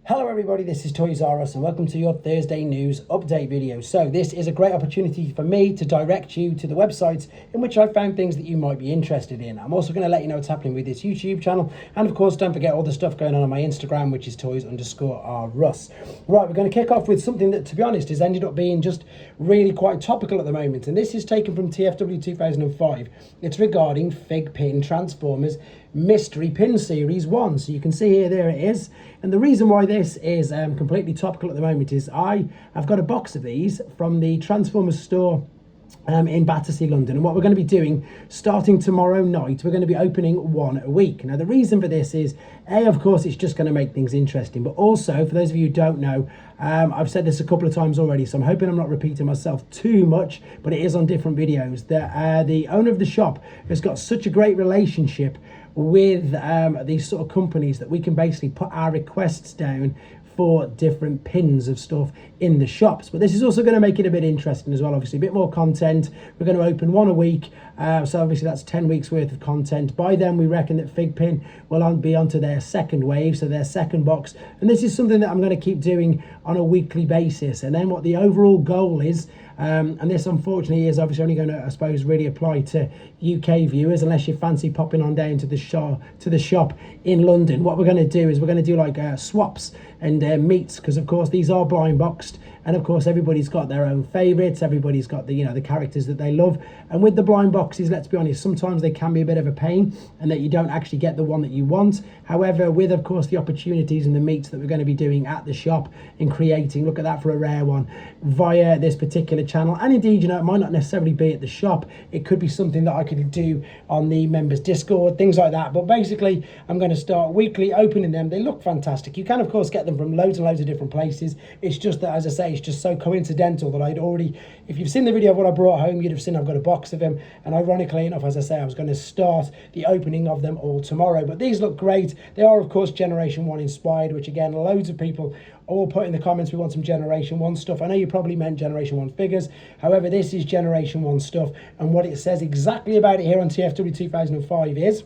Hello everybody, this is Toys R Us and welcome to your Thursday news update video. So this is a great opportunity for me to direct you to the websites in which I found things that you might be interested in. I'm also going to let you know what's happening with this YouTube channel, and of course don't forget all the stuff going on my Instagram, which is toys_r_us. Right, we're going to kick off with something that, to be honest, has ended up being just really quite topical at the moment, and this is taken from TFW 2005. It's regarding Figpin Transformers Mystery Pin Series 1. So you can see here, there it is. And the reason why this is completely topical at the moment is I have got a box of these from the Transformers store in Battersea, London, and what we're going to be doing starting tomorrow night, we're going to be opening one a week. Now the reason for this is, of course, it's just going to make things interesting, but also for those of you who don't know, I've said this a couple of times already, so I'm hoping I'm not repeating myself too much, but it is on different videos, that the owner of the shop has got such a great relationship with these sort of companies that we can basically put our requests down for different pins of stuff in the shops. But this is also going to make it a bit interesting as well, obviously a bit more content. We're going to open one a week, so obviously that's 10 weeks worth of content. By then we reckon that Figpin will be onto their second wave, so their second box, and this is something that I'm going to keep doing on a weekly basis. And then what the overall goal is, and this unfortunately is obviously only going to, I suppose, really apply to UK viewers unless you fancy popping on down to the shop in London. What we're going to do is we're going to do like swaps and meets, because of course these are blind boxed, and of course everybody's got their own favorites, everybody's got the the characters that they love. And with the blind boxes, let's be honest, sometimes they can be a bit of a pain and that you don't actually get the one that you want. However, with of course the opportunities and the meets that we're going to be doing at the shop and creating, look at that, for a rare one via this particular channel, and indeed, it might not necessarily be at the shop, it could be something that I could do on the members Discord, things like that. But basically I'm going to start weekly opening them. They look fantastic. You can of course get them from loads and loads of different places. It's just that, as I say, it's just so coincidental that I'd already, if you've seen the video of what I brought home, you'd have seen I've got a box of them, and ironically enough, as I say, I was going to start the opening of them all tomorrow. But these look great. They are of course Generation 1 inspired, which again, loads of people all put in the comments we want some Generation 1 stuff. I know you probably meant Generation 1 figures, however this is Generation 1 stuff, and what it says exactly about it here on TFW 2005 is,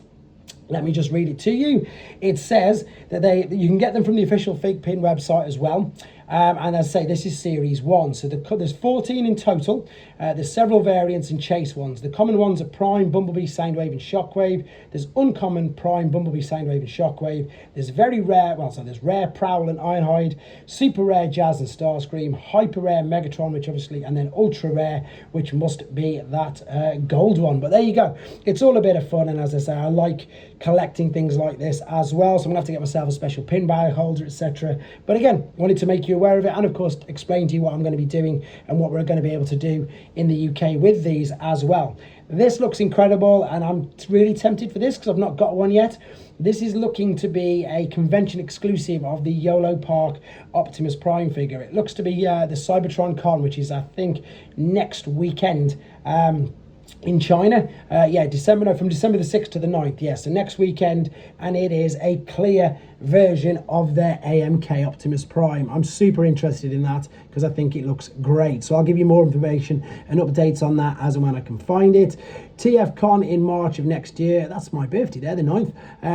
let me just read it to you. It says that you can get them from the official Figpin website as well. And as I say, this is series 1, so there's 14 in total. There's several variants and chase ones. The common ones are Prime, Bumblebee, Soundwave and Shockwave. There's uncommon Prime, Bumblebee, Soundwave and Shockwave. There's very rare, there's rare Prowl and Ironhide, super rare Jazz and Starscream, hyper rare Megatron, which obviously, and then ultra rare, which must be that gold one. But there you go. It's all a bit of fun, and as I say, I like collecting things like this as well, so I'm gonna have to get myself a special pin bag holder, etc. But again, wanted to make you aware of it, and of course explain to you what I'm going to be doing and what we're going to be able to do in the UK with these as well. This looks incredible, and I'm really tempted for this because I've not got one yet. This is looking to be a convention exclusive of the YoloPark Optimus Prime figure. It looks to be the Cybertron Con, which is I think next weekend in China. From December the 6th to the 9th, yes, so next weekend, and it is a clear version of their AMK Optimus Prime. I'm super interested in that because I think it looks great, so I'll give you more information and updates on that as and when I can find it. tfcon in March of next year, that's my birthday there, the 9th.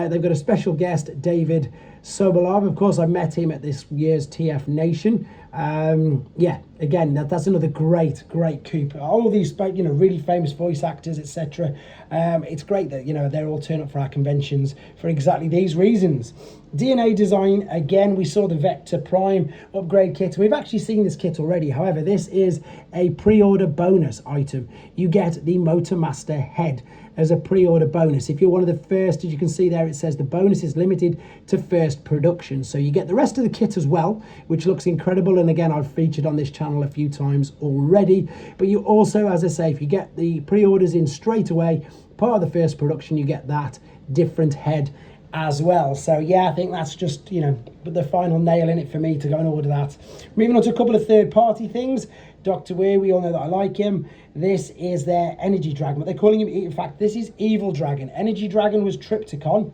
They've got a special guest, David Sobolov. Of course, I met him at this year's TF Nation. Again, that's another great coupe. All these really famous voice actors, etc. It's great that they're all turn up for our conventions for exactly these reasons. DNA design, again, we saw the Vector Prime upgrade kit. We've actually seen this kit already. However, this is a pre-order bonus item. You get the Motormaster head as a pre-order bonus. If you're one of the first, as you can see there, it says the bonus is limited to first production. So you get the rest of the kit as well, which looks incredible. And again, I've featured on this channel a few times already. But you also, as I say, if you get the pre-orders in straight away, part of the first production, you get that different head as well. So yeah, I think that's just the final nail in it for me to go and order that. Moving on to a couple of third-party things. Dr. Weir, we all know that I like him. This is their Energy Dragon, but they're calling him, in fact, this is Evil Dragon. Energy Dragon was Triptychon.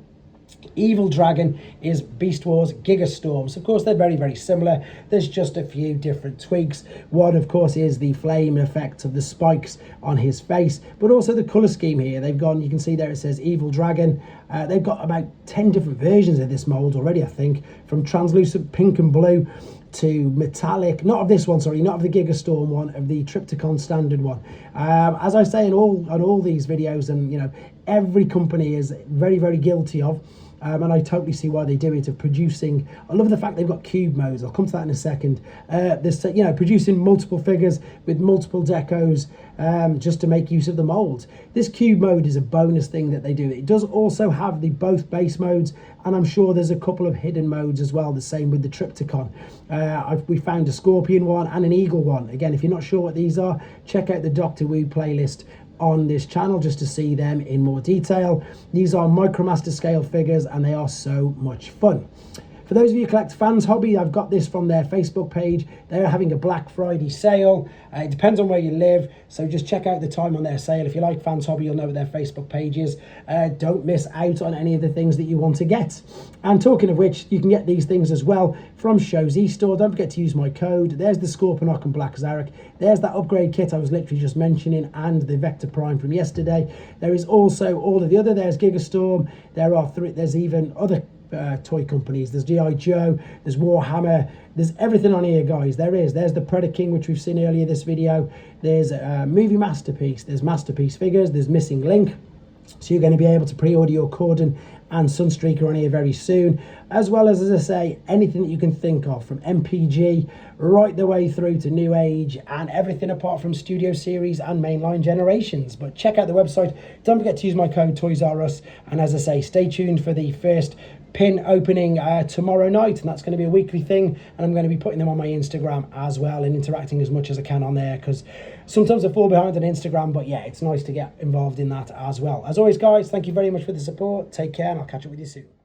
Evil Dragon is Beast Wars Gigastorm. So of course they're very, very similar. There's just a few different tweaks. One of course is the flame effect of the spikes on his face, but also the color scheme here. They've gone, you can see there it says Evil Dragon. They've got about 10 different versions of this mold already, I think, from translucent pink and blue to metallic, not of this one, sorry, not of the Gigastorm one, of the Trypticon standard one. As I say in all these videos, and you know, every company is very, very guilty of, and I totally see why they do it, of producing. I love the fact they've got cube modes. I'll come to that in a second. This, you know, producing multiple figures with multiple decos, just to make use of the molds. This cube mode is a bonus thing that they do. It does also have the both base modes, and I'm sure there's a couple of hidden modes as well. The same with the Trypticon. We found a Scorpion one and an Eagle one. Again, if you're not sure what these are, check out the Doctor Who playlist on this channel just to see them in more detail. These are Micromaster scale figures and they are so much fun. For those of you who collect Fans Hobby, I've got this from their Facebook page. They're having a Black Friday sale. It depends on where you live, so just check out the time on their sale. If you like Fans Hobby, you'll know what their Facebook page is. Don't miss out on any of the things that you want to get. And talking of which, you can get these things as well from Show's eStore. Don't forget to use my code. There's the Scorponok and Black Zarek. There's that upgrade kit I was literally just mentioning, and the Vector Prime from yesterday. There is also all of the other. There's Gigastorm. There are three. There's even other toy companies. There's G.I. Joe, there's Warhammer, there's everything on here, guys. There's the Predator King, which we've seen earlier this video. There's Movie Masterpiece, there's Masterpiece figures, there's Missing Link. So you're going to be able to pre-order your Corden and Sunstreaker on here very soon, as well as I say, anything that you can think of, from MPG right the way through to New Age and everything apart from Studio Series and mainline generations. But check out the website. Don't forget to use my code ToysRUs, and as I say, stay tuned for the first pin opening tomorrow night, and that's going to be a weekly thing, and I'm going to be putting them on my Instagram as well and interacting as much as I can on there, because sometimes I fall behind on Instagram, but yeah, it's nice to get involved in that as well. As always, guys, thank you very much for the support. Take care, and I'll catch up with you soon.